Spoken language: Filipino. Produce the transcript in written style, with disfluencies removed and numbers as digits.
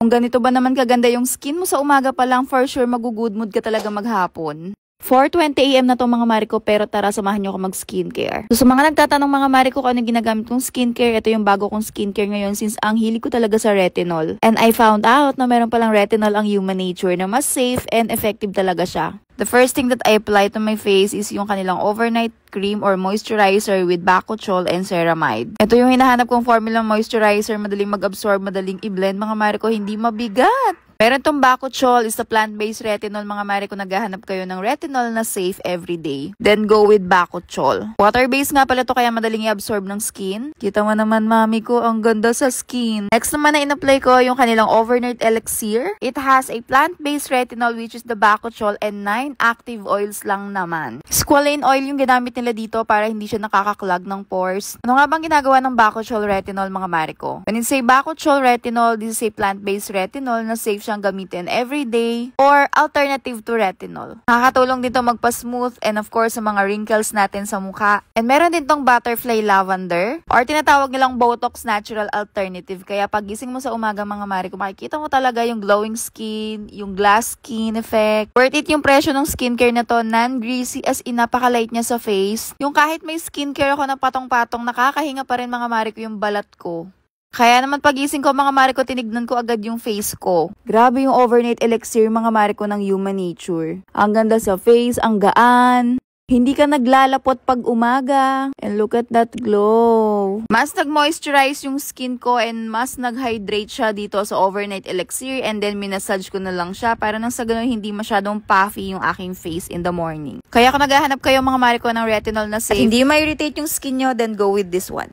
Kung ganito ba naman kaganda yung skin mo sa umaga pa lang, for sure mag-good mood ka talaga maghapon. 4:20 AM na tong mga mare ko, pero tara samahan nyo ako mag-skincare. So sa mga nagtatanong mga mare ko kung ano ginagamit kong skincare, ito yung bago kong skincare ngayon since ang hilig ko talaga sa retinol. And I found out na meron palang retinol ang Human Nature na mas safe and effective talaga siya. The first thing that I apply to my face is yung kanilang overnight cream or moisturizer with bakuchiol and ceramide. Ito yung hinahanap kong formula moisturizer, madaling mag-absorb, madaling i-blend mga mare ko, hindi mabigat. Meron tong bakuchiol is the plant-based retinol mga mare ko, naghahanap kayo ng retinol na safe everyday. Then go with bakuchiol. Water-based nga pala to kaya madaling i-absorb ng skin. Kita mo naman mami ko, ang ganda sa skin. Next naman na in-apply ko yung kanilang overnight elixir. It has a plant-based retinol which is the bakuchiol and 9 active oils lang naman. Squalane oil yung ginamit nila dito para hindi siya nakakaklag ng pores. Ano nga bang ginagawa ng bakuchiol retinol mga mare ko? When it say bakuchiol retinol, this is a plant-based retinol na safe siyang gamitin everyday or alternative to retinol. Nakakatulong dito magpa-smooth and of course sa mga wrinkles natin sa mukha. And meron din tong butterfly lavender or tinatawag nilang Botox natural alternative. Kaya pag gising mo sa umaga mga mare ko, makikita mo talaga yung glowing skin, yung glass skin effect. Worth it yung presyo ng skincare na to, non-greasy as in napaka-light niya sa face. Yung kahit may skincare ako na patong-patong, nakakahinga pa rin mga mare ko yung balat ko. Kaya naman pagising ko mga mare ko, tinignan ko agad yung face ko. Grabe yung overnight elixir mga mare ko ng Human Nature. Ang ganda sa face, ang gaan. Hindi ka naglalapot pag umaga. And look at that glow. Mas nag-moisturize yung skin ko and mas nag-hydrate siya dito sa overnight elixir. And then minasage ko na lang siya para nang sa ganun hindi masyadong puffy yung aking face in the morning. Kaya kung naghahanap kayo mga mare ko ng retinol na safe, at hindi ma-irritate yung skin nyo, then go with this one.